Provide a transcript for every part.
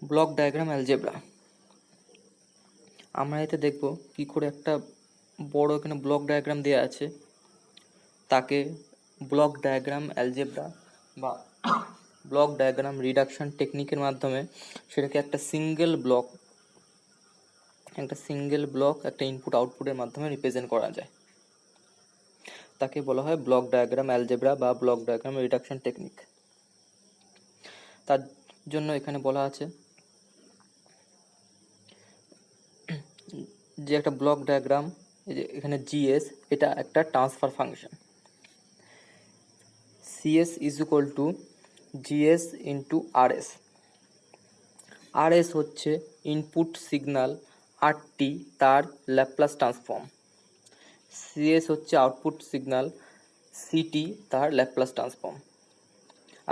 Block diagram algebra. আমরা এতে দেখব কি করে একটা বড় এখানে ব্লক ডায়াগ্রাম দেওয়া আছে, তাকে ব্লক ডায়াগ্রাম অ্যালজেব্রা বা ব্লক ডায়াগ্রাম রিডাকশন টেকনিকের মাধ্যমে সেটাকে একটা সিঙ্গেল ব্লক একটা ইনপুট আউটপুটের মাধ্যমে রিপ্রেজেন্ট করা যায়। তাকে বলা হয় ব্লক ডায়াগ্রাম অ্যালজেব্রা বা ব্লক ডায়াগ্রাম রিডাকশন টেকনিক। তার জন্য এখানে বলা আছে যে একটা ব্লক ডায়াগ্রাম, এখানে জিএস এটা একটা transfer function. CS is equal to GS into RS. RS হচ্ছে ইনপুট সিগন্যাল, আরটি তার ল্যাপ্লাস ট্রান্সফর্ম, সিএস হচ্ছে আউটপুট সিগন্যাল, সিটি তার ল্যাপ্লাস ট্রান্সফর্ম,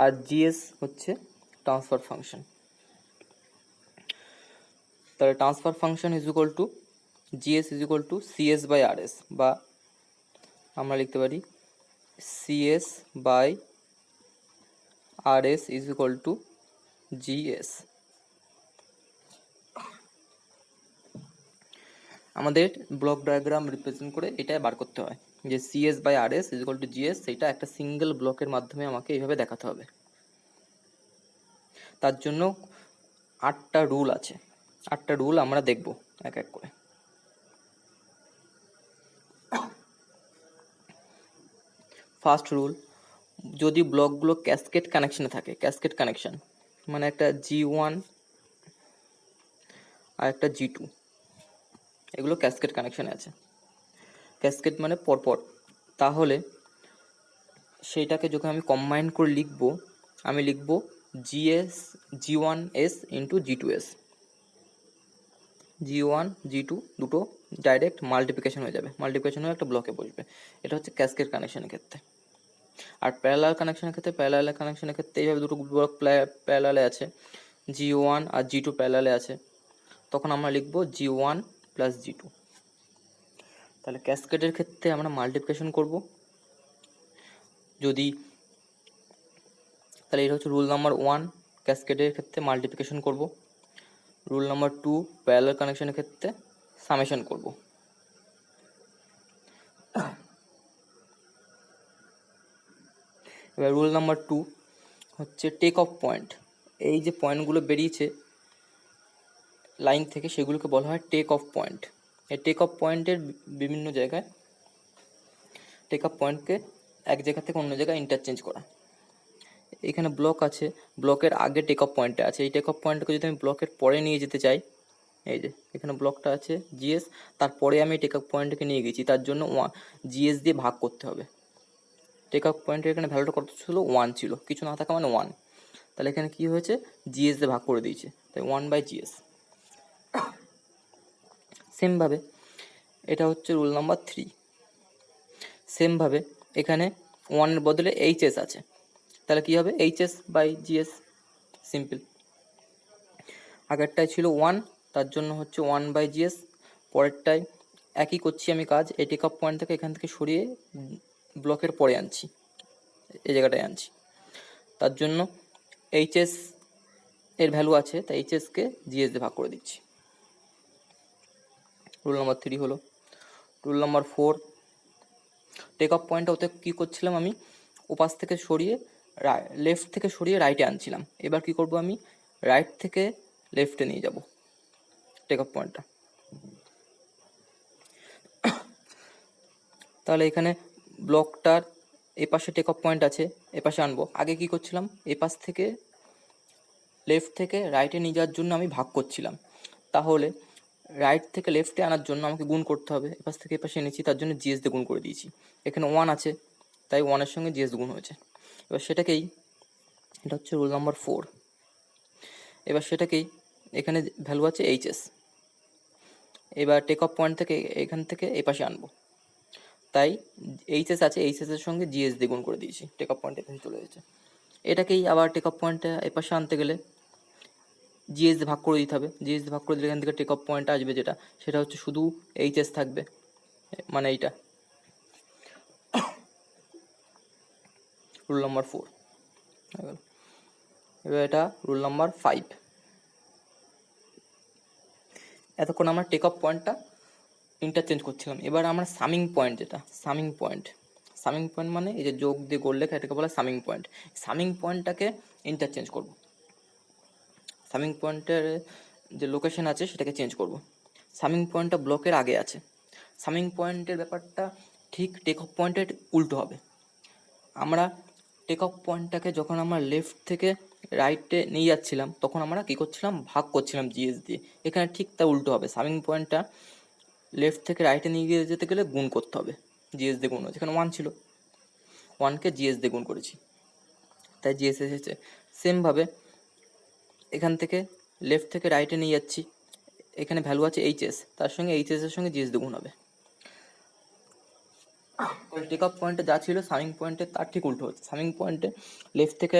আর জিএস হচ্ছে ট্রান্সফার ফাংশন। তাহলে transfer function is equal to GS is equal to CS by RS, বা আমরা লিখতে পারি CS by RS is equal to GS. আমাদের ব্লক ডায়াগ্রাম রিপ্রেজেন্ট করে এটাই বার করতে হয় যে CS by RS is equal to GS, সেটা একটা সিঙ্গেল ব্লকের মাধ্যমে আমাকে এইভাবে দেখাতে হবে। তার জন্য 8টা রুল আছে, 8টা রুল আমরা দেখব এক এক করে। ফার্স্ট রুল, যদি ব্লকগুলো ক্যাসকেড কানেকশনে থাকে, ক্যাসকেড কানেকশন মানে একটা G1 আর একটা G2, এগুলো ক্যাসকেড কানেকশনে আছে। ক্যাসকেড মানে পরপর, তাহলে সেইটাকে যখন আমি কম্বাইন করে লিখব, আমি লিখব G1S into G2S। G1 G2 দুটো ডাইরেক্ট মাল্টিপ্লিকেশন হয়ে যাবে, মাল্টিপ্লিকেশন হয়ে একটা ব্লকে বসবে। এটা হচ্ছে ক্যাসকেড কানেকশনের ক্ষেত্রে। আর প্যারালাল কানেকশনের ক্ষেত্রে এইভাবে দুটো ব্লক প্যারালালে আছে, G1 আর G2 প্যারালালে আছে, তখন আমরা লিখব G1 প্লাস G2। তাহলে ক্যাসকেডের ক্ষেত্রে আমরা মাল্টিপ্লিকেশন করব, তাহলে এটা হচ্ছে রুল নাম্বার 1, ক্যাসকেডের ক্ষেত্রে মাল্টিপ্লিকেশন করব। রুল নাম্বার 2, প্যারালাল কানেকশনের ক্ষেত্রে সামেশন করব। এবার রুল নাম্বার 2 হচ্ছে টেক অফ পয়েন্ট। এই যে পয়েন্টগুলো বেরিয়েছে লাইন থেকে, সেগুলোকে বলা হয় টেক অফ পয়েন্ট। এই টেক অফ পয়েন্টের বিভিন্ন জায়গায় টেক অফ পয়েন্টকে এক জায়গা থেকে অন্য জায়গায় ইন্টারচেঞ্জ করা। এখানে ব্লক আছে, ব্লকের আগে টেক অফ পয়েন্টে আছে, এই টেক অফ পয়েন্টকে যদি আমি ব্লকের পরে নিয়ে যেতে চাই, এই যে এখানে ব্লকটা আছে জিএস, তারপরে আমি টেক অফ পয়েন্টকে নিয়ে গেছি, তার জন্য জিএস দিয়ে ভাগ করতে হবে। টেক অফ পয়েন্টের এখানে ভ্যালুটা কত ছিল, 1 ছিল, কিছু না থাকা মানে 1। তাহলে এখানে কি হয়েছে, জিএস দিয়ে ভাগ করে দিয়েছে, তাই 1/GS। সেমভাবে এটা হচ্ছে রুল নাম্বার 3। সেমভাবে এখানে 1-এর বদলে এইচএস আছে, তাহলে কি হবে, HS/GS, সিম্পল। আগেরটাই ছিল 1, তার জন্য হচ্ছে 1/GS। পরেরটাই একই করছি আমি কাজ, এই টেক অফ পয়েন্ট থেকে এখান থেকে সরিয়ে ব্লকের পরে আনছি, এই জায়গাটায় আনছি, তার জন্য HS এর ভ্যালু আছে, তাই এইচএসকে জিএস দিয়ে ভাগ করে দিচ্ছি। রুল নাম্বার 3 হলো। রুল নাম্বার 4, টেক অফ পয়েন্টটা ওতে কী করছিলাম, আমি ওপাশ থেকে সরিয়ে লেফট থেকে সরিয়ে রাইটে আনছিলাম। এবার কি করব, আমি রাইট থেকে লেফটে নিয়ে যাব টেক অফ পয়েন্টটা। তাহলে এখানে ব্লকটার এপাশে টেক অফ পয়েন্ট আছে, এপাশে আনবো। আগে কি করছিলাম, এপাশ থেকে লেফট থেকে রাইটে নিয়ে যাওয়ার জন্য আমি ভাগ করছিলাম, তাহলে রাইট থেকে লেফটে আনার জন্য আমাকে গুণ করতে হবে। এপাশ থেকে এপাশে এনেছি, তার জন্য জিএস দিয়ে গুণ করে দিয়েছি। এখানে 1 আছে, তাই 1-এর সঙ্গে জিএস গুণ হয়েছে। এবার সেটাকেই, এটা হচ্ছে রুল নাম্বার 4। এবার সেটাকেই এখানে ভ্যালু আছে এইচএস, এবার টেক অফ পয়েন্ট থেকে এখান থেকে এপাশে আনবো, তাই এইচএস আছে, এইচএসের সঙ্গে জিএস দিয়ে গুণ করে দিয়েছি, টেক অফ পয়েন্ট এপাশে চলে গেছে। এটাকেই আবার টেক অফ পয়েন্টটা এপাশে আনতে গেলে জিএস দিয়ে ভাগ করে দিতে হবে। জিএস দিয়ে ভাগ করে দিলে এখান থেকে টেক অফ পয়েন্ট আসবে, যেটা সেটা হচ্ছে শুধু এইচএস থাকবে, মানে এইটা রুল নাম্বার 4। এবার এটা রুল নাম্বার 5। এতক্ষণ আমরা টেক অফ পয়েন্টটা ইন্টারচেঞ্জ করছিলাম। এবার আমরা সামিং পয়েন্ট, যেটা সামিং পয়েন্ট মানে এই যে যোগ দিয়ে গোল লেখা, এটাকে বলা সামিং পয়েন্ট। সামিং পয়েন্টটাকে ইন্টারচেঞ্জ করব, সামিং পয়েন্টের যে লোকেশন আছে সেটাকে চেঞ্জ করব। সামিং পয়েন্টটা ব্লকের আগে আছে। সামিং পয়েন্টের ব্যাপারটা ঠিক টেক অফ পয়েন্টের উল্টো হবে। আমরা টেক অফ পয়েন্টটাকে যখন আমরা লেফট থেকে রাইটে নিয়ে যাচ্ছিলাম তখন আমরা কী করছিলাম, ভাগ করছিলাম জিএস দিয়ে। এখানে ঠিক তা উল্টো হবে। সামিং পয়েন্টটা লেফট থেকে রাইটে নিয়ে গিয়ে যেতে গেলে গুণ করতে হবে, জিএস দিয়ে গুণ হচ্ছে। এখানে 1 ছিল, 1কে জিএস দিয়ে গুণ করেছি, তাই জিএস এসেছে। সেমভাবে এখান থেকে লেফট থেকে রাইটে নিয়ে যাচ্ছি, এখানে ভ্যালু আছে এইচএস, তার সঙ্গে এইচএস এর সঙ্গে জিএস দিয়ে গুণ হবে। টেক অফ পয়েন্টে যা ছিল সামিং পয়েন্টে তার ঠিক উল্টো হচ্ছে। সামিং পয়েন্টে লেফট থেকে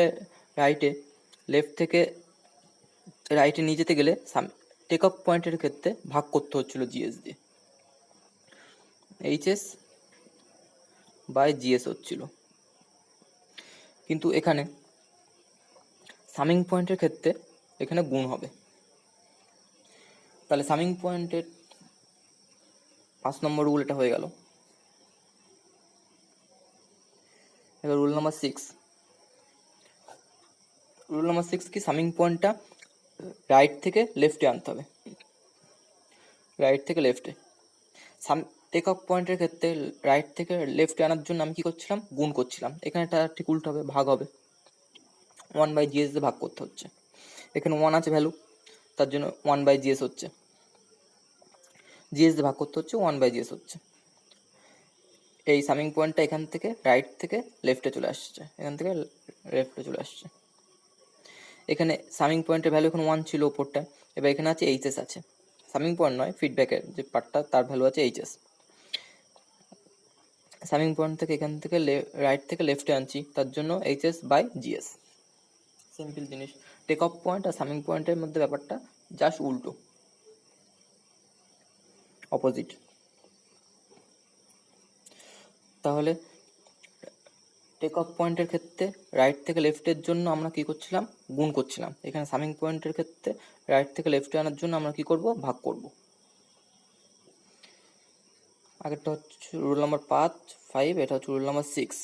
রাইটে নিয়ে যেতে গেলে টেক অফ পয়েন্টের ক্ষেত্রে ভাগ করতে হচ্ছিল জিএস দিয়ে, এইচএস বাই জিএস হচ্ছিল। কিন্তু এখানে সামিং পয়েন্টের ক্ষেত্রে এখানে গুণ হবে। তাহলে সামিং পয়েন্টের 5 নম্বর রুল এটা হয়ে গেল। এবার রুল নাম্বার 6। রুল নাম্বার 6 কি, সামিং পয়েন্টটা রাইট থেকে লেফটে আনতে হবে, রাইট থেকে লেফটে। টেক অফ পয়েন্টের ক্ষেত্রে রাইট থেকে লেফটে আনার জন্য আমি কি করছিলাম, গুণ করছিলাম। এখানে এটা ঠিক উল্টো হবে, ভাগ হবে। 1/GS দিয়ে ভাগ করতে হচ্ছে। এখানে 1 আছে ভ্যালু, তার জন্য 1/GS হচ্ছে, জিএস দিয়ে ভাগ করতে হচ্ছে, 1/GS হচ্ছে। এই সামিং পয়েন্টটা এখান থেকে রাইট থেকে লেফটে চলে আসছে, এখান থেকে লেফটে চলে আসছে। এখানে সামিং পয়েন্টের ভ্যালু এখন 1 ছিল ওপরটা, এবার এখানে আছে এইচএস আছে। সামিং পয়েন্ট নয়, ফিডব্যাকের যে পার্টটা তার ভ্যালু আছে এইচএস। সামিং পয়েন্ট থেকে এখান থেকে রাইট থেকে লেফটে আনছি, তার জন্য এইচএস বাই জিএস। সিম্পল জিনিস। টেক অফ পয়েন্ট আর সামিং পয়েন্টের মধ্যে ব্যাপারটা জাস্ট উল্টো, অপোজিট। তাহলে টেক অফ পয়েন্টের ক্ষেত্রে রাইট থেকে লেফটের জন্য আমরা কি করছিলাম, গুণ করছিলাম। এখানে সামিং পয়েন্টের ক্ষেত্রে রাইট থেকে লেফটে আনার জন্য আমরা কি করব, ভাগ করব। আগেরটা হচ্ছে রুল নাম্বার 5, এটা হচ্ছে রুল নাম্বার 6।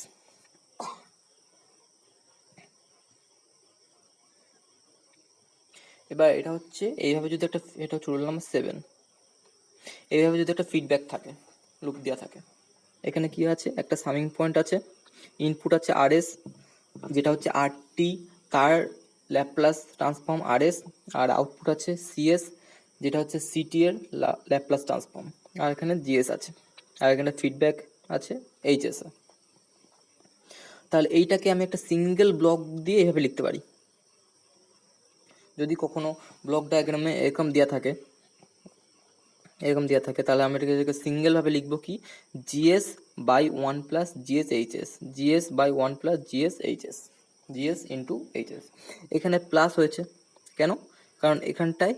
এবার এটা হচ্ছে এইভাবে যদি একটা, এটা হচ্ছে রুল নাম্বার 7। এইভাবে যদি একটা ফিডব্যাক থাকে, লুপ দেওয়া থাকে, এখানে কি আছে, একটা সামিং পয়েন্ট আছে, ইনপুট আছে আরএস, যেটা হচ্ছে আরটি, তার ল্যাপ্লাস ট্রান্সফর্ম আরএস, আর আউটপুট আছে সিএস, যেটা হচ্ছে সিটি এর ল্যাপ্লাস ট্রান্সফর্ম, আর এখানে জিএস আছে, আর এখানে ফিডব্যাক আছে এইচএস। তাহলে এইটাকে আমি একটা সিঙ্গেল ব্লক দিয়ে এভাবে লিখতে পারি। যদি কখনো ব্লক ডায়াগ্রামে এরকম দেওয়া থাকে, তাহলে আমি এটাকে সিঙ্গেলভাবে লিখবো কি, GS by 1 plus GS HS, GS by 1 plus GS HS, GS into HS. এখানে প্লাস হয়েছে কেন, কারণ এখানটায়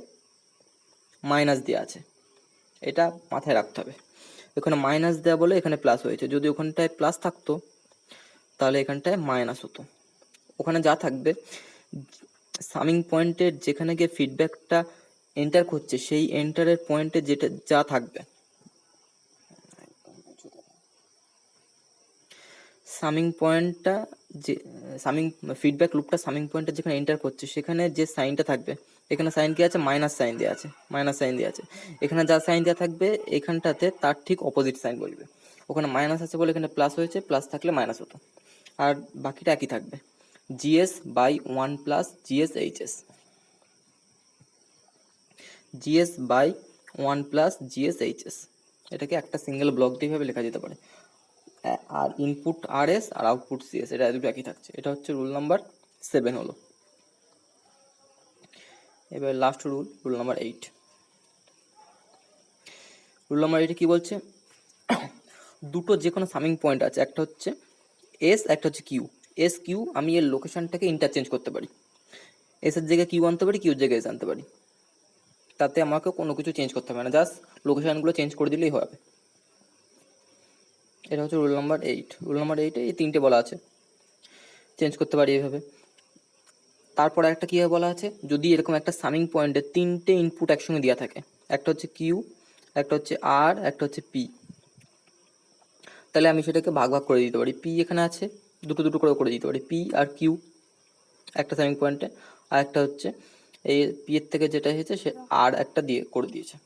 মাইনাস দেওয়া আছে, এটা মাথায় রাখতে হবে। এখানে মাইনাস দেওয়া বলে এখানে প্লাস হয়েছে। যদি ওখানটায় প্লাস থাকতো তাহলে এখানটায় মাইনাস হতো। ওখানে যা থাকবে, সামিং পয়েন্টের যেখানে গিয়ে ফিডব্যাকটা এন্টার করছে সেই এন্টারের পয়েন্টে যেটা যা থাকবে, সামিং পয়েন্টটা যে সামিং ফিডব্যাক লুপটা সামিং পয়েন্টে যেখানে এন্টার করছে সেখানে যে সাইনটা থাকবে, এখানে সাইন কি আছে, মাইনাস সাইন দেওয়া আছে, এখানে যা সাইন দেওয়া থাকবে এখানটাতে তার ঠিক অপোজিট সাইন বলবে। ওখানে মাইনাস আছে বলে এখানে প্লাস হয়েছে, প্লাস থাকলে মাইনাস হতো, আর বাকিটা একই থাকবে, GS by 1 plus GS HS, GS by 1 plus GS HS. এটাকে একটা সিঙ্গেল ব্লক দিয়ে ভাবে লেখা যেতে পারে। আর ইনপুট আরএস আর আউটপুট সিএস, এটা দুটো একই থাকছে। এটা হচ্ছে রুল নাম্বার 7 হলো। এবার last rule number 8। Rule number 8 কি বলছে, দুটো যে কোনো সামিং পয়েন্ট আছে, একটা হচ্ছে এস, একটা হচ্ছে কিউ। এস কিউ আমি এর লোকেশনটাকে ইন্টারচেঞ্জ করতে পারি, এস এর জায়গায় কিউ আনতে পারি, কিউর জায়গায় এস আনতে পারি। তাতে আমাকে কোনো কিছু চেঞ্জ করতে হবে না, জাস্ট লোকেশনগুলো চেঞ্জ করে দিলেই হবে। এটা হচ্ছে রুল নাম্বার 8। রুল নাম্বার 8-এ এই 3টে বলা আছে, চেঞ্জ করতে পারি এইভাবে। তারপর একটা কীভাবে বলা আছে, যদি এরকম একটা সামিং পয়েন্টে 3টে ইনপুট একসঙ্গে দেওয়া থাকে, একটা হচ্ছে কিউ, একটা হচ্ছে আর, একটা হচ্ছে পি। তাহলে আমি সেটাকে ভাগ ভাগ করে দিতে পারি। পি এখানে আছে, দুটো দুটো করে দিতে পারি, পি আর কিউ একটা সামিং পয়েন্টে, আর একটা হচ্ছে এই পি এর থেকে যেটা এসেছে সে আর একটা দিয়ে করে দিয়েছে।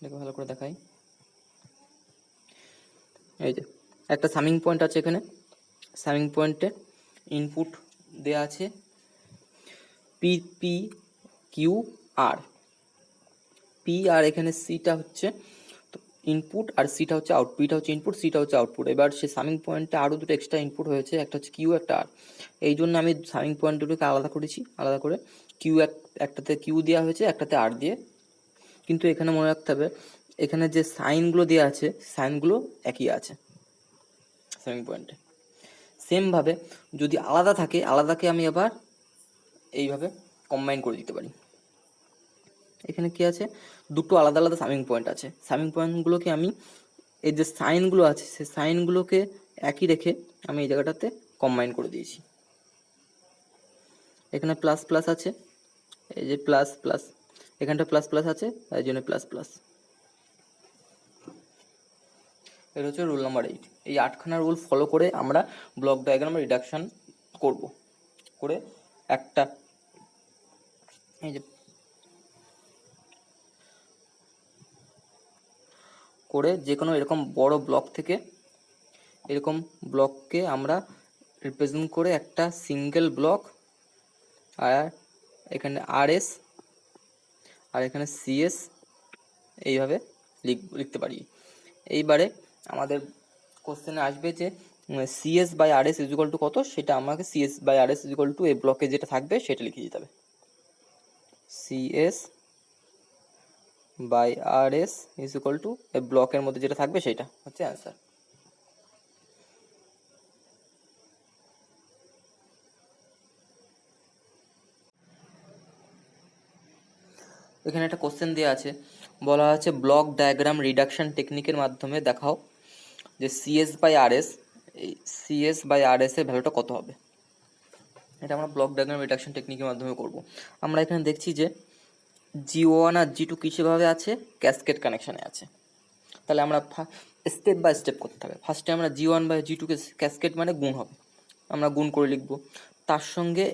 দেখো ভালো করে দেখাই, এই যে একটা সামিং পয়েন্ট আছে এখানে, সামিং পয়েন্টে ইনপুট দেওয়া আছে P P Q R. P R এখানে সিটা হচ্ছে ইনপুট আর সিটা হচ্ছে আউটপুট, পিটা হচ্ছে ইনপুট, সিটা হচ্ছে আউটপুট। এবার সে সামিং পয়েন্টে আরও দুটো এক্সট্রা ইনপুট হয়েছে, একটা হচ্ছে কিউ, একটা আর। এই জন্য আমি সামিং পয়েন্ট দুটোকে আলাদা করেছি, আলাদা করে কিউ একটাতে কিউ দেওয়া হয়েছে, একটাতে আর দিয়ে। কিন্তু এখানে মনে রাখতে হবে এখানে যে সাইনগুলো দেওয়া আছে সাইনগুলো একই আছে সামিং পয়েন্টে। সেমভাবে যদি আলাদা থাকে, আলাদাকে আমি আবার এইভাবে কম্বাইন করে দিতে পারি। এখানে কি আছে, দুটো আলাদা আলাদা সামিং পয়েন্ট আছে, সামিং পয়েন্টগুলোকে আমি এই যে সাইনগুলো আছে সেই সাইনগুলোকে একই রেখে আমি এই জায়গাটাতে কম্বাইন করে দিয়েছি। এখানে প্লাস প্লাস আছে, এই যে প্লাস প্লাস, এখানটা প্লাস প্লাস আছে, তাই জন্য প্লাস প্লাস। এটা হচ্ছে রুল নাম্বার 8। এই 8খানা রুল ফলো করে আমরা ব্লক ডায়াগ্রাম রিডাকশন করব, করে একটা এই যে করে যে কোনো এরকম বড় ব্লক থেকে এরকম ব্লককে আমরা রিপ্রেজেন্ট করে একটা সিঙ্গেল ব্লক, আর এখানে আরএস আর এখানে সিএস এইভাবে লিখতে পারি। এইবারে আমাদের কোশ্চেনে আসবে যে CS by RS is equal to কত, সেটা আমাকে CS by RS is equal to এই ব্লকে যেটা থাকবে সেটা লিখে দিতে হবে। CS by RS is equal to এই ব্লকের মধ্যে যেটা থাকবে সেটা হচ্ছে অ্যান্সার। এখানে একটা কোশ্চেন দেওয়া আছে, বলা আছে ব্লক ডায়াগ্রাম রিডাকশন টেকনিকের মাধ্যমে দেখাও যে সিএস বাই আরএস, এই সিএস বাই আরএস এর ভ্যালুটা কত হবে। এটা আমরা ব্লক ডায়াগ্রাম রিডাকশন টেকনিকের মাধ্যমে করব। আমরা এখানে দেখছি যে G1 আর G2 কিসেভাবে আছে, ক্যাসকেড কানেকশানে আছে। তাহলে আমরা স্টেপ বাই স্টেপ করতে হবে। ফার্স্টে আমরা G1 by G2 K cascade মানে গুণ হবে, আমরা গুণ করে লিখব। তার সঙ্গে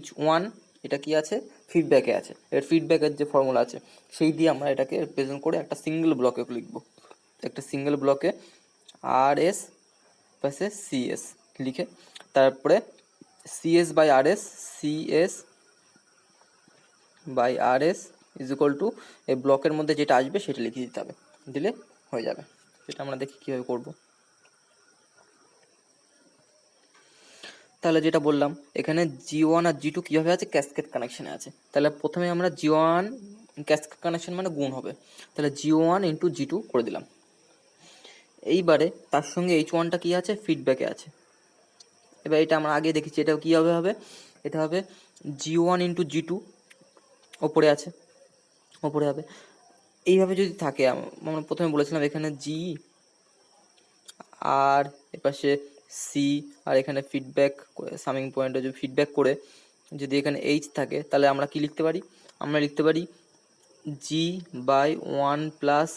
H1 এটা কি আছে, ফিডব্যাকে আছে, এর ফিডব্যাকের যে ফর্মুলা আছে সেই দিয়ে আমরা এটাকে রিপ্রেজেন্ট করে একটা সিঙ্গেল ব্লকে লিখব। একটা সিঙ্গেল ব্লকে আরএস পাশে সিএস লিখে তারপরে CS by RS, CS by RS is equal to এই ব্লকের মধ্যে যেটা আসবে সেটা লিখে দিতে হবে, দিলে হয়ে যাবে। সেটা আমরা দেখি কীভাবে করব। তাহলে যেটা বললাম এখানে G1 আর G2 কীভাবে আছে, ক্যাসকেড কানেকশানে আছে। তাহলে প্রথমে আমরা G1 ক্যাসকেড কানেকশন মানে গুণ হবে, তাহলে G1 ইন্টু G2 করে দিলাম। এইবারে তার সঙ্গে H1টা কী আছে, ফিডব্যাকে আছে। এবার এটা আমরা আগে দেখেছি, এটা কীভাবে হবে, এটা হবে G1 ইন্টু G2 ওপরে আছে, ওপরে হবে। এইভাবে যদি থাকে, আমরা প্রথমে বলেছিলাম এখানে জি আর এপাশে সি আর এখানে ফিডব্যাক সামিং পয়েন্টে যদি ফিডব্যাক করে যদি এখানে এইচ থাকে, তাহলে আমরা কি লিখতে পারি, আমরা লিখতে পারি G by 1 plus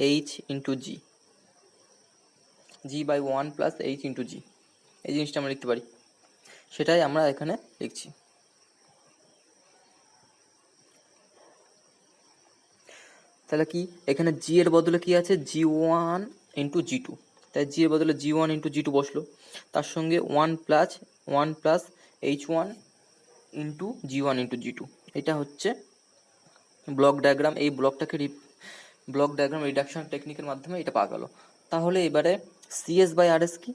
H into G, G by 1 plus H into G, এই জিনিসটা আমরা লিখতে পারি। সেটাই আমরা এখানে লিখছি। তাহলে কি এখানে জি এর বদলে কি আছে, G1 ইন্টু G2, তাই জি এর বদলে G1 ইন্টু G2 বসলো, তার সঙ্গে 1 plus H1 into G1 into G2। এটা হচ্ছে ব্লক ডায়াগ্রাম। এই ব্লকটাকে ব্লক ডায়াগ্রাম রিডাকশন টেকনিকের মাধ্যমে এটা পাওয়া গেল। তাহলে এবারে সিএস বাই আরএস কি,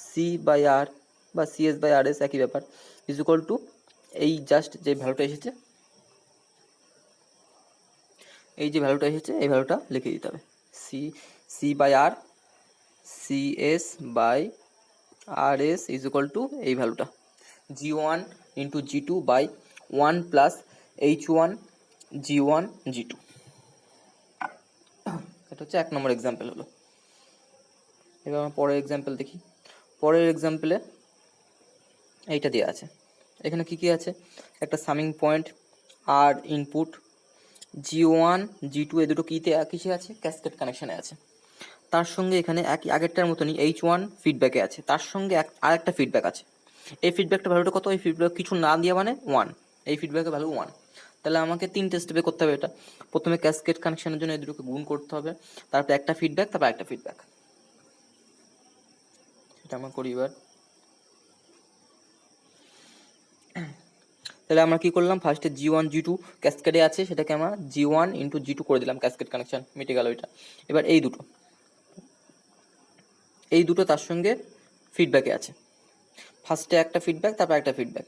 সি বাই আর বা সিএস বাই আরএস একই ব্যাপার, ইজ ইকুয়াল টু এই জাস্ট যে ভ্যালুটা এসেছে, এই যে ভ্যালুটা এসেছে এই ভ্যালুটা লিখে দিতে হবে। C by R, C S by R S is equal to এই ভ্যালুটা G1 into G2 by 1 plus H1 G1 G2। এটা হচ্ছে 1 নম্বর এক্সাম্পল হলো। এবার আমরা পরের এক্সাম্পল দেখি। পরের এক্সাম্পলে এইটা দেওয়া আছে, এখানে কি কি আছে, একটা সামিং পয়েন্ট আর ইনপুট G1 G2 এই দুটো কিসে আছে, ক্যাসকেড কানেকশানে আছে। তার সঙ্গে এখানে একই আগেরটার মতনই H1 ফিডব্যাকে আছে, তার সঙ্গে আরেকটা ফিডব্যাক আছে। এই ফিডব্যাকটা ভ্যালুটা কত, এই ফিডব্যাক কিছু না দিয়ে মানে 1, এই ফিডব্যাকের ভ্যালু 1। তাহলে আমাকে 3টে স্টেপে করতে হবে এটা। প্রথমে ক্যাসকেড কানেকশনের জন্য এই দুটোকে গুণ করতে হবে, তারপর একটা ফিডব্যাক, তারপর একটা ফিডব্যাক। সেটা আমরা করি এবার। তাহলে আমরা কি করলাম, ফার্স্টে G1 G2 ক্যাসকেডে আছে, সেটাকে আমরা G1 × G2 করে দিলাম, ক্যাসকেড কানেকশন মিটে গেল এটা। এবার এই দুটো তার সঙ্গে ফিডব্যাকে আছে, ফার্স্টে একটা ফিডব্যাক, তারপর একটা ফিডব্যাক।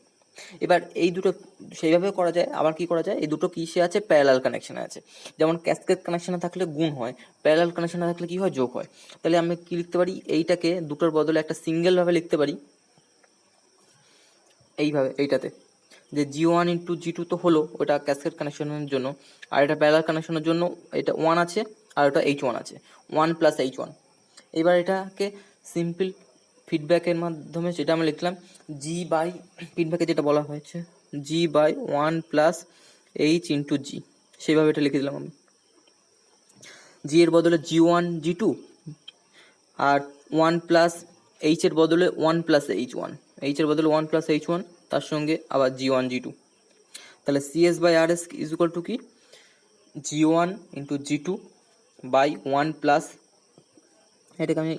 এবার এই দুটো সেইভাবে করা যায়। আবার কি করা যায়, এই দুটো কিসে আছে, প্যারালাল কানেকশনে আছে। যেমন ক্যাসকেড কানেকশনে থাকলে গুণ হয়, প্যারালাল কানেকশনে থাকলে কি হয়, যোগ হয়। তাহলে আমি কি লিখতে পারি, এইটাকে দুটোর বদলে একটা সিঙ্গেল ভাবে লিখতে পারি এইভাবে, এইটাতে যে G1 × G2 তো হলো ওটা ক্যাসকেড কানেকশনের জন্য, আর এটা প্যারালাল কানেকশনের জন্য এটা 1 আছে আর ওটা H1 আছে, 1 + H1। এবার এটাকে সিম্পল ফিডব্যাকের মাধ্যমে যেটা আমরা লিখলাম, ফিডব্যাকে যেটা বলা হয়েছে G/1 + H × G, সেইভাবে এটা লিখে দিলাম আমি। G এর বদলে G1 G2 আর 1 + H এর বদলে 1 + H1, H এর বদলে 1 + H1, তার সঙ্গে আবার G1 G2। তাহলে CS/RS = কি, G1 × G2 / 1 +, এটাকে আমি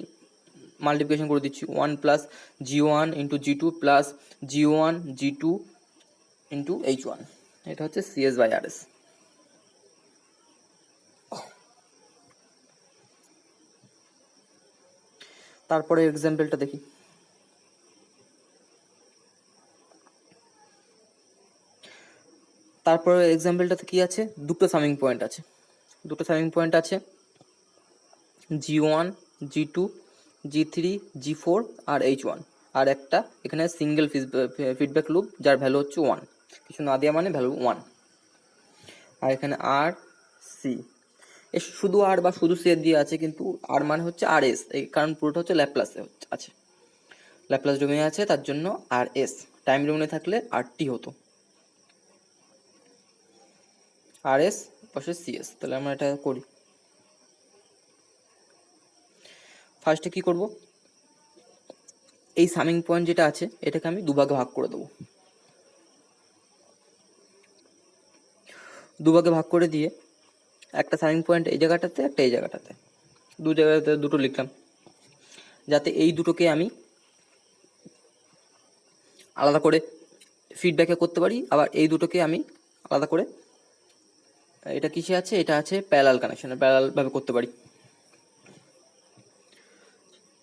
মাল্টিপ্লিকেশন করে দিচ্ছি, 1 + G1 × G2 + G1 G2 × H1, এটা হচ্ছে CS/RS। তারপরে এক্সাম্পলটা দেখি। তারপরে এক্সাম্পলটাতে কি আছে, দুটো সামিং পয়েন্ট আছে, G1 G2 G3 G4 আর H1, আর একটা এখানে সিঙ্গেল ফিডব্যাক লুপ যার ভ্যালু হচ্ছে 1, কিছু না দেওয়া মানে ভ্যালু 1। আর এখানে আর সি, শুধু আর বা শুধু সি দিয়ে আছে, কিন্তু আর মানে হচ্ছে আর এস, এই কারণ পুরোটা হচ্ছে ল্যাপ্লাসে আছে, ল্যাপ্লাস ডোমেনে আছে, তার জন্য আর এস। টাইম ডোমেনে থাকলে আর টি হতো, আর এস পাশে সিএস। তাহলে আমরা এটা করি। ফার্স্টে কি করব, এই সামিং পয়েন্ট যেটা আছে এটাকে আমি দুভাগে ভাগ করে দেবো। দুভাগে ভাগ করে দিয়ে একটা সামিং পয়েন্ট এই জায়গাটাতে, একটা এই জায়গাটাতে, দু জায়গাতে দুটো লিখলাম, যাতে এই দুটোকে আমি আলাদা করে ফিডব্যাকে করতে পারি, আবার এই দুটোকে আমি আলাদা করে, এটা কিসে আছে, এটা আছে প্যারালাল কানেকশনে, প্যারালাল ভাবে করতে পারি।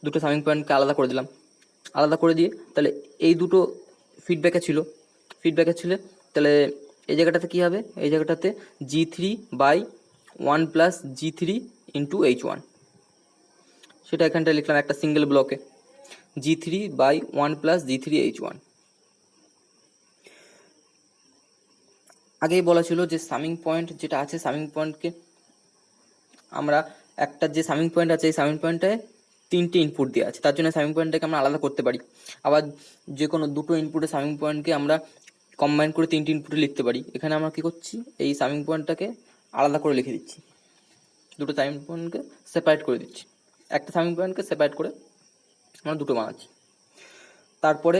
দুটো সামিং পয়েন্টকে আলাদা করে দিলাম, আলাদা করে দিয়ে তাহলে এই দুটো ফিডব্যাকে ছিল, তাহলে এই জায়গাটাতে কি হবে, এই জায়গাটাতে G3/1 + G3 × H1, সেটা এখানটা লিখলাম একটা সিঙ্গেল ব্লকে, G3/1 + G3 H1। আগেই বলা ছিল যে সামিং পয়েন্ট যেটা আছে, সামিং পয়েন্টকে আমরা একটা যে সামিং পয়েন্ট আছে, এই সামিং পয়েন্টটায় 3টে ইনপুট দেওয়া আছে, তার জন্য সামিং পয়েন্টটাকে আমরা আলাদা করতে পারি। আবার যে কোনো দুটো ইনপুটের সামিং পয়েন্টকে আমরা কম্বাইন করে 3টে ইনপুটে লিখতে পারি। এখানে আমরা কি করছি, এই সামিং পয়েন্টটাকে আলাদা করে লিখে দিচ্ছি, দুটো সামিং পয়েন্টকে সেপারেট করে দিচ্ছি, একটা সামিং পয়েন্টকে সেপারেট করে আমরা দুটো বানাচ্ছি। তারপরে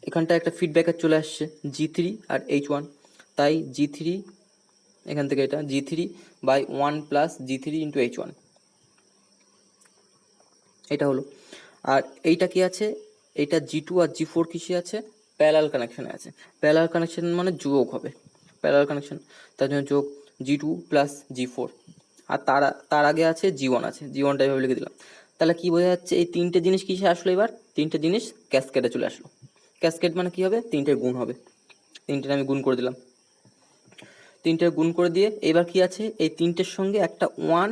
এখানটা একটা ফিডব্যাকের চলে আসছে G3 আর H1, তাই G3 এখান থেকে এটা G3/1 + G3 × H1, এটা হলো। আর এইটা কি আছে, এইটা G2 আর G4 কিসে আছে, প্যারালাল কানেকশনে আছে। প্যারালাল কানেকশন মানে যোগ হবে, প্যারালাল কানেকশন, তার জন্য যোগ G2 + G4। আর তার আগে আছে G1 আছে, G1টা এভাবে লিখে দিলাম। তাহলে কি বোঝা যাচ্ছে, এই 3টে জিনিস কিসে আসলো, এবার 3টে জিনিস ক্যাসকেডে চলে আসলো। ক্যাসকেড মানে কি হবে, 3টের গুণ হবে, 3টে আমি গুণ করে দিলাম। 3টে গুণ করে দিয়ে এবার কি আছে, এই 3টের সঙ্গে একটা 1,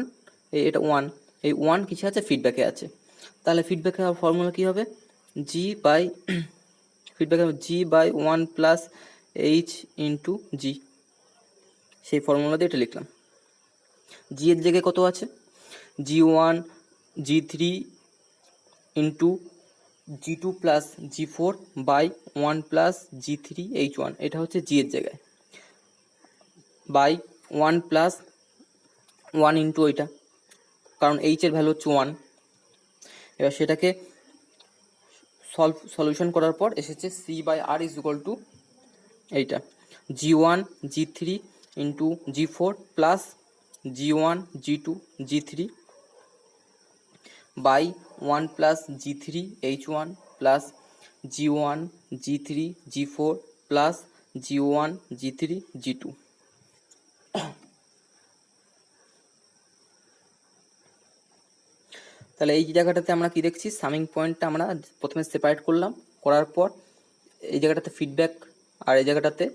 এটা 1, এই 1 কিসে আছে, ফিডব্যাকে আছে। তাহলে ফিডব্যাকের ফর্মুলা কি হবে, G/1 + H × G, সেই ফর্মুলা দিয়ে এটা লিখলাম। জি এর জায়গায় কত আছে, G1 G3 × G2 + G4/1 + G3 H1, এটা হচ্ছে জি এর জায়গায়। বাই 1 প্লাস 1 ইন্টু ওইটা, কারণ এইচের ভ্যালু হচ্ছে 1। এবার সেটাকে সলিউশন করার পর এসেছে C by R is equal to এইটা G1 G3 into G4 plus G1 G2 G3 by 1 plus G3 H1 plus G1 G3 G4 plus G1 G3 G2। তাহলে এই জায়গাটাতে আমরা কি দেখছি, সামিং পয়েন্টটা আমরা প্রথমে সেপারেট করলাম, করার পর এই জায়গাটাতে ফিডব্যাক আর এই জায়গাটাতে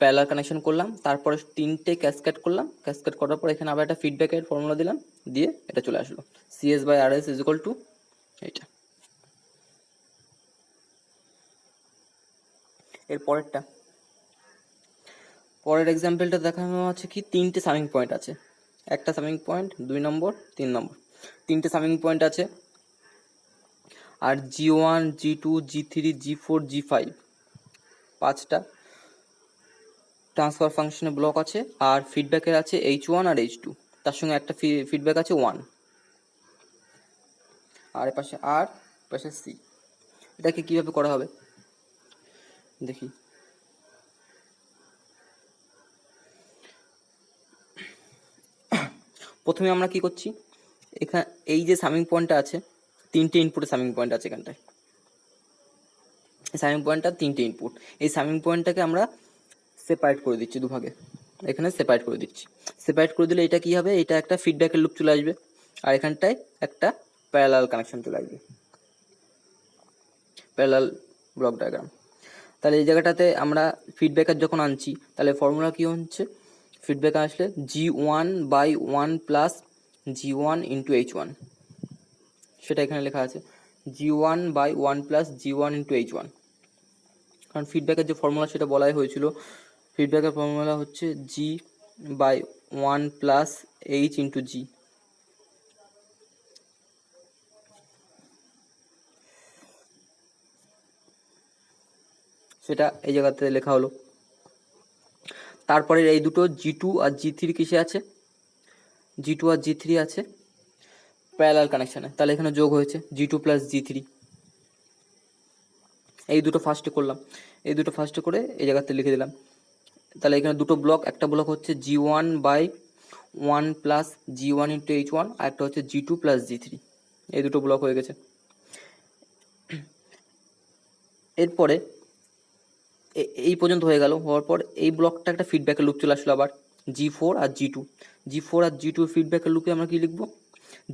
প্যারালাল কানেকশন করলাম, তারপরে তিনটে ক্যাসকেড করলাম, ক্যাসকেড করার পর এখানে আবার একটা ফিডব্যাকের ফর্মুলা দিলাম, দিয়ে এটা চলে আসলো CS by R S is equal to এইটা। এর পরের এক্সাম্পলটা দেখানো আছে কি, তিনটে সামিং পয়েন্ট আছে, একটা সামিং পয়েন্ট, 2 নম্বর, 3 নম্বর, তিনটে সামিং পয়েন্ট আছে। আর G1 G2 G3 G4 G5 পাঁচটা ট্রান্সফার ফাংশনে ব্লক আছে, আর ফিডব্যাকের আছে H1 আর H2, তার সঙ্গে একটা ফিডব্যাক আছে 1, আর এপাশে আর এপাশে সি। এটাকে কিভাবে করা হবে দেখি। প্রথমে আমরা কি করছি, এখানে এই যে সামিং পয়েন্টটা আছে, তিনটে ইনপুটের সামিং পয়েন্ট আছে এখানটায়, এই সামিং পয়েন্টটা তিনটে ইনপুট, এই সামিং পয়েন্টটাকে আমরা সেপারেট করে দিচ্ছি দুভাগে, এখানে সেপারেট করে দিচ্ছি। সেপারেট করে দিলে এটা কি হবে, এটা একটা ফিডব্যাকের লুপ চলে আসবে, আর এখানটায় একটা প্যারালাল কানেকশন চলে আসবে, প্যারালাল ব্লক ডায়াগ্রাম। তাহলে এই জায়গাটাতে আমরা ফিডব্যাকার যখন আনছি, তাহলে ফর্মুলা কি হচ্ছে, ফিডব্যাক আসলে G1 by 1 plus G1 into H1, সেটা এখানে লেখা আছে G1 by 1 plus G1 into H1, কারণ ফিডব্যাকের যে ফর্মুলা সেটা বলাই হয়েছিল, ফিডব্যাকের ফর্মুলা হচ্ছে G by 1 plus H into G। সেটা এই জায়গাতে লেখা হলো। তারপরে এই দুটো G2 আর G3 কিসে আছে, G2 আর G3 আছে প্যারালাল কানেকশানে, তাহলে এখানে যোগ হয়েছে G2 প্লাস G3। এই দুটো ফার্স্টে করলাম, এই দুটো ফার্স্টে করে এই জায়গাতে লিখে দিলাম। তাহলে এখানে দুটো ব্লক, একটা ব্লক হচ্ছে G1 by 1 plus G1 into H1, আর একটা হচ্ছে G2 প্লাস G3, এই দুটো ব্লক হয়ে গেছে। এরপরে এই পর্যন্ত হয়ে গেল, হওয়ার পর এই ব্লকটা একটা ফিডব্যাকের লুপ চলে আসলো আবার G4 আর G2, G4 আর G2 ফিডব্যাকের লুপে আমরা কি লিখবো,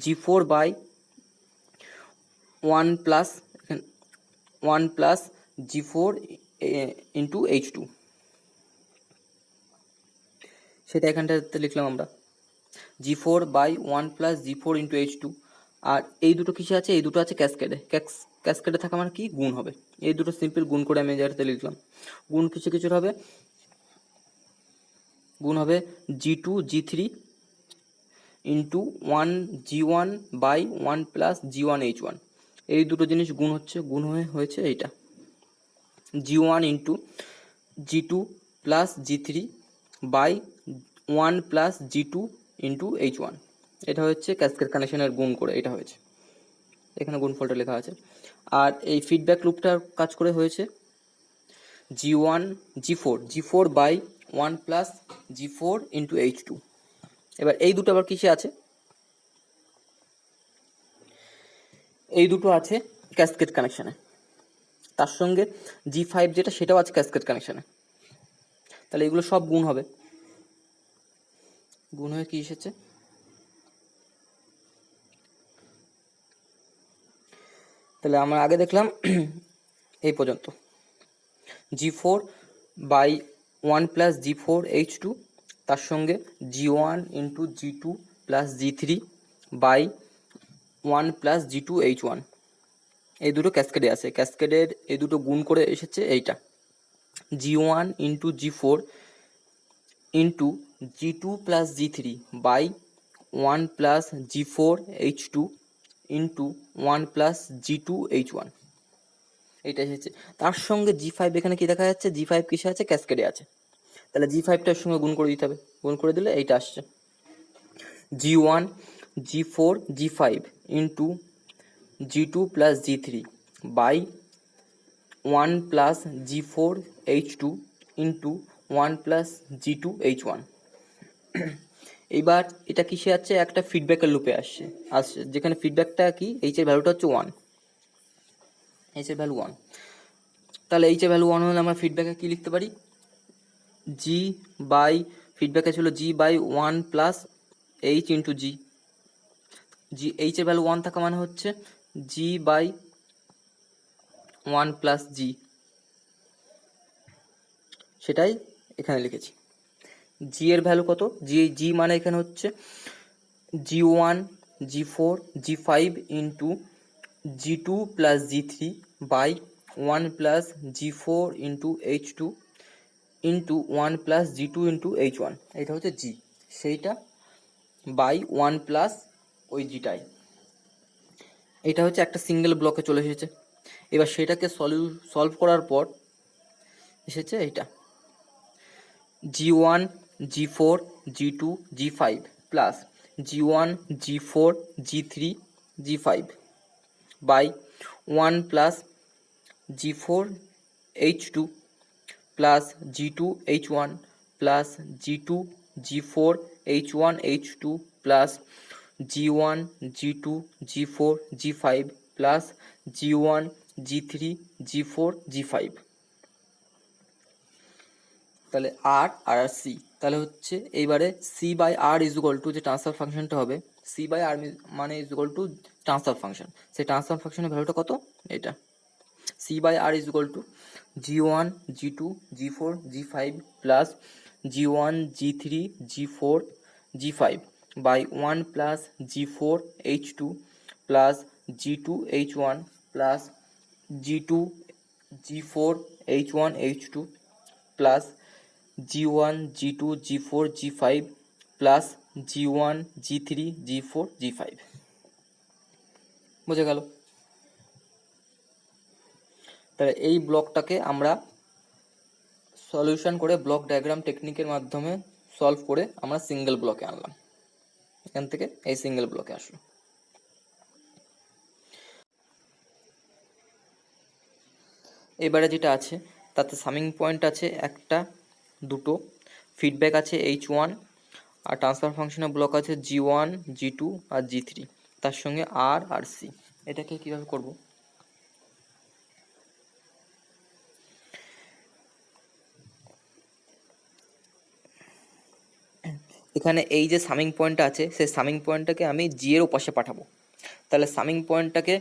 G4 by 1 plus G4 into H2, সেটা এখানটাতে লিখলাম আমরা G4 by 1 plus G4 into H2। আর এই দুটো কিসে আছে, এই দুটো আছে ক্যাসকেডে, ক্যাসকেডে থাকা মানে কি, গুণ হবে, এই দুটো সিম্পল গুণ করে আমি এই জায়গাটাতে লিখলাম। গুণ কিছু কিছুর হবে, গুণ হবে G2 G3 into 1 G1 by 1 plus G1 H1, এই দুটো জিনিস গুণ হচ্ছে, গুণ হয়েছে এইটা G1 into G2 plus G3 by 1 plus G2 into H1, এটা হচ্ছে ক্যাসকেড কানেকশনের গুণ করে এটা হয়েছে, এখানে গুণফলটা লেখা আছে। আর এই ফিডব্যাক লুপটার কাজ করে হয়েছে G4 by 1 plus G4 into H2। এবার এই দুটো আবার কিসে আছে, এই দুটো আছে ক্যাসকেড কানেকশানে, তার সঙ্গে G5 যেটা সেটাও আছে ক্যাসকেড কানেকশানে, তাহলে এগুলো সব গুণ হবে, গুণ হয়ে কি এসেছে, তাহলে আমরা আগে দেখলাম এই পর্যন্ত G4 by 1 plus G4 H2, তার সঙ্গে G1 into G2 plus G3 by 1 plus G2 H1, এই দুটো ক্যাসকেডে আছে, ক্যাসকেডের এই দুটো গুণ করে এসেছে এইটা G1 into G4 into G2 plus G3 by 1 plus G4 H2 into 1 plus G2 H1, এইটা এসেছে। তার সঙ্গে G5 এখানে কি দেখা যাচ্ছে, G5 কিসে আছে, ক্যাসকেডে আছে, তাহলে G5টার সঙ্গে গুণ করে দিতে হবে, গুণ করে দিলে এইটা আসছে G1 G4 G5 into G2 plus G3 by 1 plus G4 H2 into 1 plus G2 H1। এইবার এটা কিসে আছে, একটা ফিডব্যাকের লুপে আসছে, যেখানে ফিডব্যাকটা কি, এইচ এর ভ্যালুটা হচ্ছে 1, এইচ এর ভ্যালু 1। তাহলে এইচ এর ভ্যালু 1 হলে আমরা ফিডব্যাকে কি লিখতে পারি, জি বাই, ফিডব্যাকে ছিল G by 1 plus H into G, H এর ভ্যালু 1 থাকা মানে হচ্ছে জি বাই 1 প্লাস জি, সেটাই এখানে লিখেছি। জি এর ভ্যালু কত, জি মানে এখানে হচ্ছে G1 G4 G5 into G2 plus G3 by 1 plus G4 into H2 into 1 plus G2 into H1, এটা হচ্ছে জি, সেইটা বাই 1 প্লাস ওই জিটাই, এটা হচ্ছে একটা সিঙ্গেল ব্লকে চলে এসেছে। এবার সেটাকে সলভ করার পর এসেছে এইটা G1 G4 G2 G5 plus G1 G4 G3 G5 by 1 plus G4 H2 plus G2 H1 plus G2 G4 H1 H2 plus G1 G2 G4 G5 plus G1 G3 G4 G5। তাহলে আর আর C, তাহলে হচ্ছে এইবারে C by R is equal to, যে transfer ফাংশনটা হবে C by R মানে is equal to transfer function, সেই transfer ফাংশনের ভ্যালুটা কত, এটা C by R is equal to G1 G2 G4 G5 plus G1 G3 G4 G5 by 1 plus G4 H2 plus G2 H1 plus G2 G4 H1 H2 plus G1 G2 G4 G5 plus G1 G3 G4 G5। বুঝে গেল? তাহলে এই ব্লকটাকে আমরা solution করে block diagram টেকনিকের মাধ্যমে solve করে আমরা single ব্লকে আনলাম, এখান থেকে এই সিঙ্গেল ব্লকে আসলো। এবারে যেটা আছে তাতে সামিং পয়েন্ট আছে একটা, দুটো, ফিডব্যাক আছে H1, আর ট্রান্সফার ফাংশনের ব্লক আছে G1 G2 আর G3, তার সঙ্গে আর আর সি। এটাকে কিভাবে করব, এখানে এই যে সামিং পয়েন্টটা আছে সেই সামিং পয়েন্টটাকে আমি জি এর ওপাশে পাঠাবো। তাহলে সামিং পয়েন্টটাকে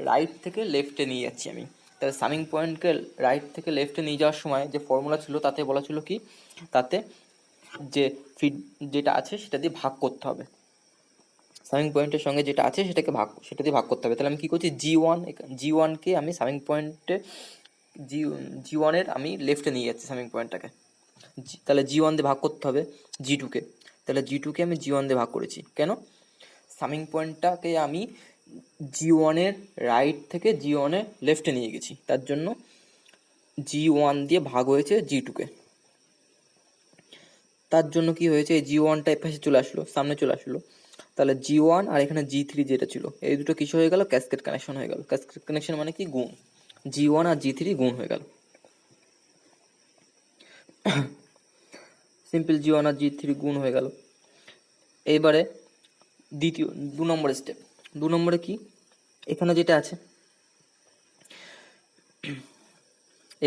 রাইট থেকে লেফটে নিয়ে যাচ্ছি আমি। তাহলে সামিং পয়েন্টকে রাইট থেকে লেফটে নিয়ে যাওয়ার সময় যে ফর্মুলা ছিল তাতে বলা ছিল কি, তাতে যে যেটা আছে সেটা দিয়ে ভাগ করতে হবে, সামিং পয়েন্টের সঙ্গে যেটা আছে সেটা দিয়ে ভাগ করতে হবে। তাহলে আমি কী করছি, জি ওয়ানকে আমি সামিং পয়েন্টে জি ওয়ানের আমি লেফটে নিয়ে যাচ্ছি সামিং পয়েন্টটাকে। তাহলে G1 দিয়ে ভাগ করতে হবে G2কে, তাহলে G2কে আমি G1 দিয়ে ভাগ করেছি, কেন, সামিং পয়েন্টটাকে আমি G1-এর রাইট থেকে G1-এর লেফটে নিয়ে গেছি, তার জন্য G1 দিয়ে ভাগ হয়েছে G2-কে। তার জন্য কি হয়েছে, এই G1টা এর পাশে চলে আসলো, সামনে চলে আসলো। তাহলে G1 আর এখানে G3 যেটা ছিল এই দুটো কিছু হয়ে গেল, ক্যাসকেড কানেকশন হয়ে গেল। ক্যাসকেড কানেকশন মানে কি, গুণ, G1 আর G3 গুণ হয়ে গেল। সিম্পল G1 আর G3 গুণ হয়ে গেল। এইবারে দ্বিতীয় 2 নম্বর স্টেপ, 2 নম্বরে কি, এখানে যেটা আছে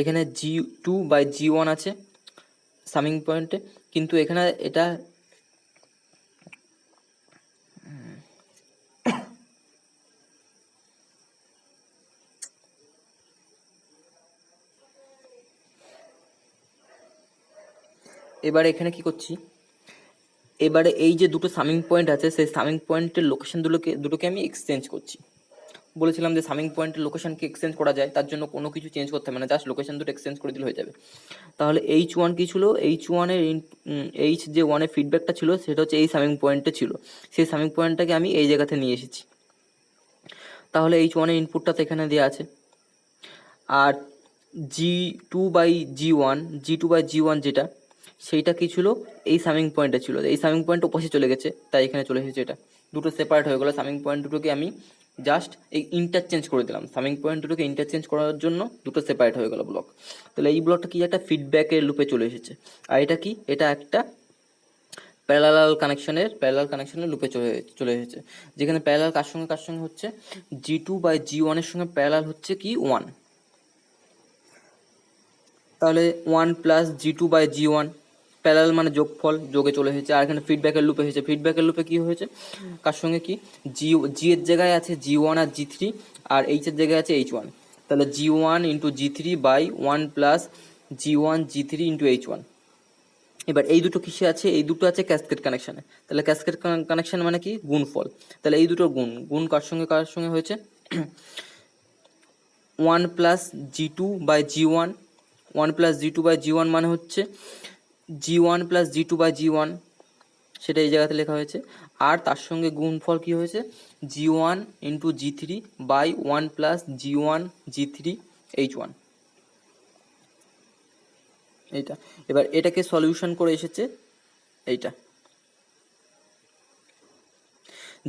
এখানে G2 বাই G1 আছে সামিং পয়েন্টে, কিন্তু এখানে এটা এবারে এখানে কি করছি, এবারে এই যে দুটো সামিং পয়েন্ট আছে সেই সামিং পয়েন্টের লোকেশন দুটোকে আমি এক্সচেঞ্জ করছি। বলেছিলাম যে সামিং পয়েন্টের লোকেশনকে এক্সচেঞ্জ করা যায়, তার জন্য কোনো কিছু চেঞ্জ করতে হবে না, জাস্ট লোকেশন দুটো এক্সচেঞ্জ করে দিলে হয়ে যাবে। তাহলে H1 কি ছিল, H1-এর এইচ যে 1-এর ফিডব্যাকটা ছিল সেটা হচ্ছে এই সামিং পয়েন্টে ছিল, সেই সামিং পয়েন্টটাকে আমি এই জায়গাতে নিয়ে এসেছি। তাহলে H1-এর ইনপুটটা তো এখানে দেওয়া আছে, আর G2/G1 যেটা, সেইটা কি ছিল, এই সামিং পয়েন্টে ছিল, এই সামিং পয়েন্ট ওপাশে চলে গেছে, তাই এখানে চলে এসেছে। এটা দুটো সেপারেট হয়ে গেলো। সামিং পয়েন্ট দুটোকে আমি জাস্ট এই ইন্টারচেঞ্জ করে দিলাম, সামিং পয়েন্ট দুটোকে ইন্টারচেঞ্জ করার জন্য দুটো সেপারেট হয়ে গেল ব্লক। তাহলে এই ব্লকটা কি, একটা ফিডব্যাকের লুপে চলে এসেছে। আর এটা কি, এটা একটা প্যারালাল কানেকশনের লুপে চলে এসেছে, যেখানে প্যারালাল কার সঙ্গে হচ্ছে, G2/G1 এর সঙ্গে প্যারালাল হচ্ছে কি 1। তাহলে 1+G2/G1 প্যারালাল মানে যোগফল, যোগে চলে এসেছে। আর এখানে ফিডব্যাকের লুপে এসেছে, ফিডব্যাকের লুপে কি হয়েছে, কার সঙ্গে কি, জি এর জায়গায় আছে G1 আর G3, আর এইচ এর জায়গায় আছে H1। তাহলে G1 × G3/1+G1 G3 × H1। এবার এই দুটো কিসে আছে, এই দুটো আছে ক্যাসকেড কানেকশানে। তাহলে ক্যাসকেড কানেকশন মানে কি, গুণফল। তাহলে এই দুটোর গুণ কার সঙ্গে হয়েছে, 1+G2/G1, 1+G2/G1 মানে হচ্ছে G1+G2/G1, সেটা এই জায়গাতে লেখা হয়েছে। আর তার সঙ্গে গুণফল কি হয়েছে, G1 × G3/1+G1 G3 H1, এইটা। এবার এটাকে সলিউশন করে এসেছে এইটা,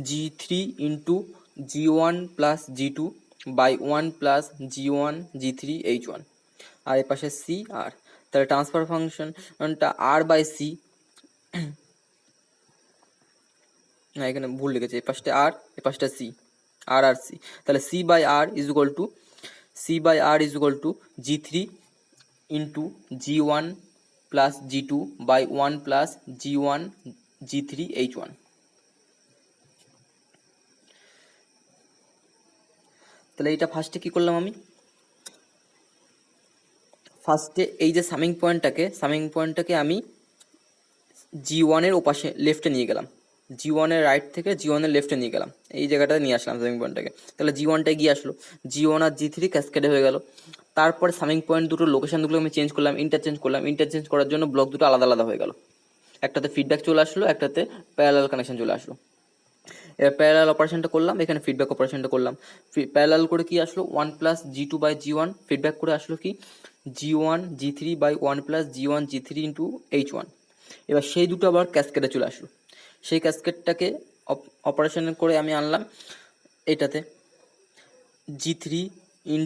G3 × G1+G2/1+G1 G3 H1, আর এর পাশে C আর। তাহলে ট্রান্সফার ফাংশনটা R/C, না এখানে ভুল লিখেছে, এই পাশটা R, এই পাশটা C, R/C। তাহলে C/R is equal two G3 × G1+G2/1+G1 G3 H1। তাহলে এইটা ফার্স্টে কি করলাম আমি, ফার্স্টে এই যে সামিং পয়েন্টটাকে আমি G1 এর ওপাশে লেফটে নিয়ে গেলাম, G1 এর রাইট থেকে G1 এর লেফটে নিয়ে গেলাম, এই জায়গাটা নিয়ে আসলাম সামিং পয়েন্টটাকে। তাহলে G1টায় গিয়ে আসলো, G1 আর G3 ক্যাসকেডে হয়ে গেল। তারপরে সামিং পয়েন্ট দুটোর লোকেশনগুলো আমি চেঞ্জ করলাম, ইন্টারচেঞ্জ করার জন্য ব্লক দুটো আলাদা আলাদা হয়ে গেল। একটাতে ফিডব্যাক চলে আসলো, একটাতে প্যারালাল কানেকশন চলে আসলো। এবার প্যারালাল অপারেশনটা করলাম, এখানে ফিডব্যাক অপারেশনটা করলাম। প্যারালাল করে কি আসলো, 1+G2/G1, ফিডব্যাক করে আসলো কি G1 G3/1+G1 G3 × H1। এবার সেই দুটো আবার ক্যাসকেডে চলে আসলো, সেই ক্যাসকেডটাকে অপারেশন করে আমি আনলাম এটাতে, G3 ×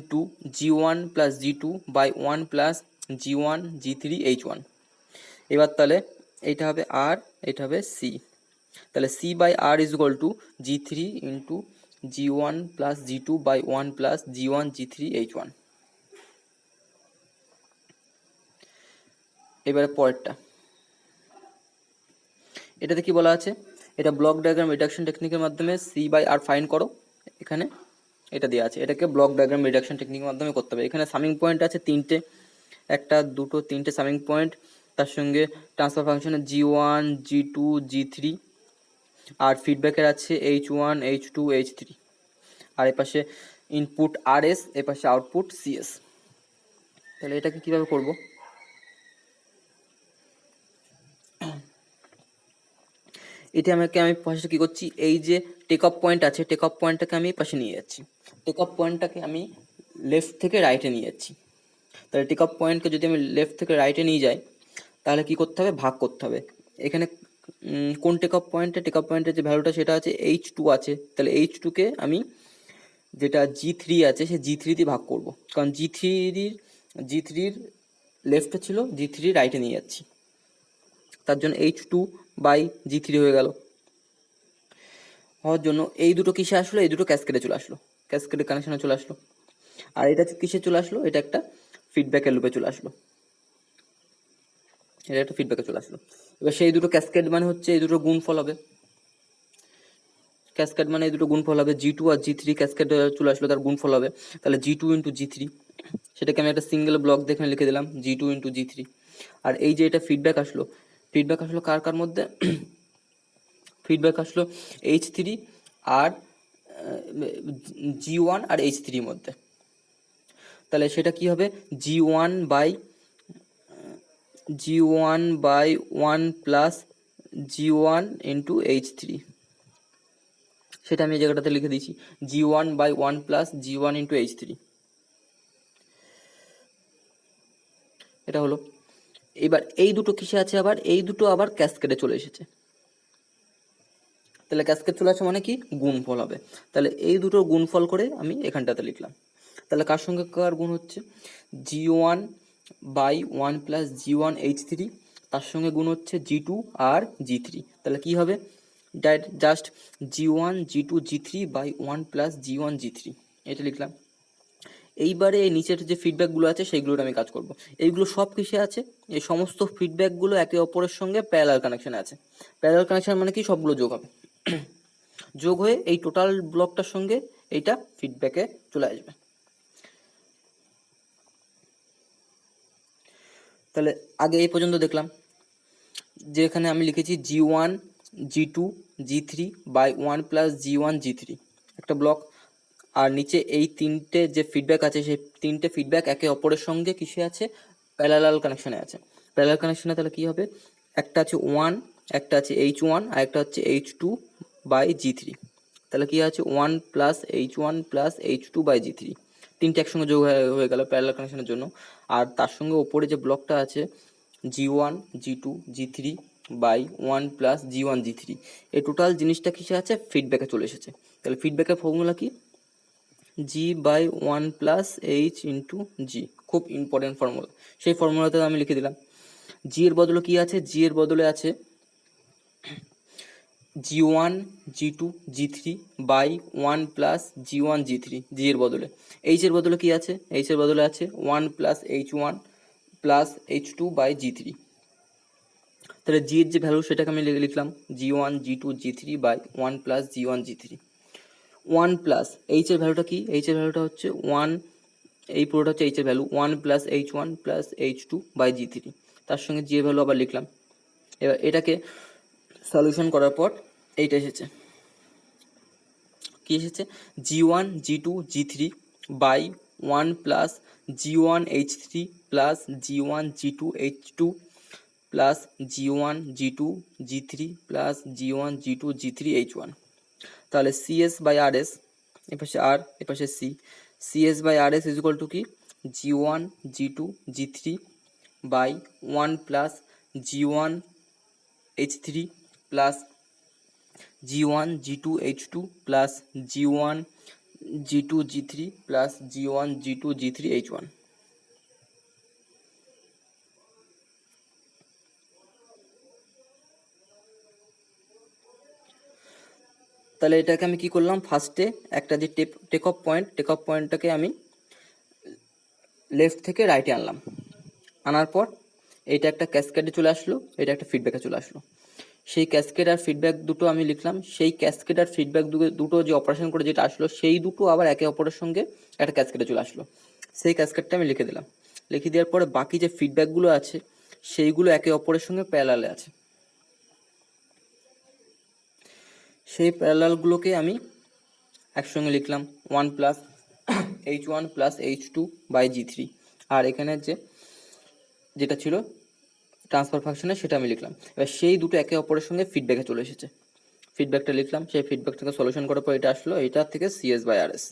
G1+G2/1+G1 G3 H1। এবার তাহলে এইটা হবে R, এটা হবে C। তাহলে C/R is equal two G3 × G1+G2/1+G1 G3 H1। এবারে পরেরটা, এটাতে কি বলা আছে, এটা ব্লক ডায়াগ্রাম রিডাকশন টেকনিকের মাধ্যমে C/R ফাইন্ড করো। এখানে এটা দেওয়া আছে, এটাকে ব্লক ডায়াগ্রাম রিডাকশন টেকনিকের মাধ্যমে করতে হবে। এখানে সামিং পয়েন্ট আছে তিনটে, একটা দুটো তিনটে সামিং পয়েন্ট, তার সঙ্গে ট্রান্সফার ফাংশনে G1 G2 G3, আর ফিডব্যাকের আছে H1 H2 H3, আর এপাশে ইনপুট RS, এপাশে আউটপুট CS। তাহলে এটাকে কিভাবে করব, এটা আমি ফার্স্টে কী করছি, এই যে টেক অফ পয়েন্ট আছে, টেক অফ পয়েন্টটাকে আমি পাশে নিয়ে যাচ্ছি, টেক অফ পয়েন্টটাকে আমি লেফট থেকে রাইটে নিয়ে যাচ্ছি। তাহলে টেক অফ পয়েন্টকে যদি আমি লেফট থেকে রাইটে নিয়ে যাই, তাহলে কি করতে হবে, ভাগ করতে হবে। এখানে কোন টেক অফ পয়েন্টের যে ভ্যালুটা সেটা আছে H2 আছে, তাহলে H2কে আমি যেটা G3 আছে সে G3 দিয়ে ভাগ করব, কারণ G3 লেফটে ছিল, G3 রাইটে নিয়ে যাচ্ছি, তার জন্য H2/G3 হয়ে গেল। হওয়ার জন্য এই দুটো কিসে আসলো, এই দুটো ক্যাসকেডে চলে আসলো, ক্যাসকেডে কানেকশনে চলে আসলো। আর এটা কিসে চলে আসলো, এটা একটা ফিডব্যাকের লুপে চলে আসলো, এটা একটা ফিডব্যাকে চলে আসলো। এবার সেই দুটো ক্যাসকেড মানে হচ্ছে এই দুটো গুণফল হবে, ক্যাসকেড মানে এই দুটো গুণফল হবে, G2 আর G3 ক্যাসকেড চলে আসলো, তার গুণফল হবে। তাহলে G2 × G3, সেটাকে আমি একটা সিঙ্গেল ব্লক দেখে লিখে দিলাম, G2 × G3। আর এই যে এটা ফিডব্যাক আসলো কার মধ্যে, ফিডব্যাক আসলো H3 আর G1 আর H3 মধ্যে। তাহলে সেটা কি হবে, G1/1+G1 × H3, সেটা আমি এই জায়গাটাতে লিখে দিয়েছি, G1/1+G1 × H3। এটা হলো। এবার এই দুটো কিসে আছে, আবার এই দুটো আবার ক্যাসকেডে চলে এসেছে। তাহলে ক্যাসকেড চলে আসে মানে কি, গুণফল হবে। তাহলে এই দুটোর গুণফল করে আমি এখানটাতে লিখলাম। তাহলে কার সঙ্গে কার গুণ হচ্ছে, G1 by 1 plus G1 H3, তার সঙ্গে গুণ হচ্ছে G2 আর G3। তাহলে কি হবে, just G1 G2 G3 by 1 plus G1 G3, এটা লিখলাম। এইবারে এই নিচের যে ফিডব্যাকগুলো আছে সেইগুলোর আমি কাজ করব। এইগুলো সব কিসে আছে, এই সমস্ত ফিডব্যাকগুলো একে অপরের সঙ্গে প্যারালাল কানেকশনে আছে। প্যারালাল কানেকশন মানে কি, সবগুলো যোগ হবে, যোগ হয়ে এই টোটাল ব্লকটার সঙ্গে এইটা ফিডব্যাকে চলে আসবে। তাহলে আগে এই পর্যন্ত দেখলাম যে এখানে আমি লিখেছি G1 G2 G3 by 1 plus G1 G3 একটা ব্লক, আর নিচে এই তিনটে যে ফিডব্যাক আছে সেই তিনটে ফিডব্যাক একে অপরের সঙ্গে কিসে আছে, প্যারালাল কানেকশনে আছে। প্যারালাল কানেকশনে তাহলে কি হবে, একটা আছে 1, একটা আছে H1 আর একটা হচ্ছে H2 বাই G3। তাহলে কি আছে 1 plus H1 plus H2 by G3, তিনটে একসঙ্গে যোগ হয়ে গেল প্যারালাল কানেকশনের জন্য। আর তার সঙ্গে ওপরে যে ব্লকটা আছে G1 G2 G3 by 1 plus G1 G3, এই টোটাল জিনিসটা কিসে আছে, ফিডব্যাকে চলে এসেছে। তাহলে ফিডব্যাকের ফর্মুলা কি, G by 1 plus H into G, খুব ইম্পর্টেন্ট ফর্মুলা। সেই ফর্মুলাতে আমি লিখে দিলাম। G এর বদলে কি আছে, G এর বদলে আছে G1 G2 G3 by 1 plus G1 G3, G এর বদলে। H এর বদলে কি আছে, H এর বদলে আছে 1 plus H1 plus H2 by G3। তাহলে G এর যে ভ্যালু সেটাকে আমি লিখলাম G1 G2 G3 by 1 plus G1 G3। 1 plus H এর ভ্যালুটা কি, H এর ভ্যালুটা হচ্ছে 1, এই পুরোটা হচ্ছে H এর value 1 plus H1 plus H2 by G3, তার সঙ্গে G এর ভ্যালু আবার লিখলাম। এবার এটাকে সলিউশন করার পর এইটা এসেছে, কি এসেছে, G1 G2 G3 by 1 plus G1 H3 plus G1 G2 H2 plus G1 G2 G3 plus G1 G2 G3 H1। তাহলে CS বাই RS, এপাশে R এপাশে C, CS by RS is equal to কি, G1 G2 G3 by 1 plus G1 H3 plus G1 G2 H2 plus G1 G2 G3 plus G1 G2 G3 H1। তাহলে এটাকে আমি কি করলাম, ফার্স্টে একটা যে টেক অফ পয়েন্টটাকে আমি লেফট থেকে রাইটে আনলাম, আনার পর এইটা একটা ক্যাসকেডে চলে আসলো, এটা একটা ফিডব্যাকে চলে আসলো। সেই ক্যাসকেড আর ফিডব্যাক দুটো আমি লিখলাম, সেই ক্যাসকেড আর ফিডব্যাক দুটো যে অপারেশন করে যেটা আসলো সেই দুটো আবার একে অপরের সঙ্গে একটা ক্যাসকেডে চলে আসলো। সেই ক্যাসকেডটা আমি লিখে দিলাম। লিখে দেওয়ার পরে বাকি যে ফিডব্যাকগুলো আছে সেইগুলো একে অপরের সঙ্গে প্যারালালে আছে। সেই প্যারালালগুলোকে আমি একসঙ্গে লিখলাম 1 plus H1 plus H2 by G3, আর এখানে যেটা ছিল ট্রান্সফার ফাংশনে সেটা আমি লিখলাম। এবার সেই দুটো একে অপরের সঙ্গে ফিডব্যাকে চলে এসেছে, ফিডব্যাকটা লিখলাম, সেই ফিডব্যাকটাকে সলিউশন করার পর এটা আসলো, এইটা থেকে CS বাই RS।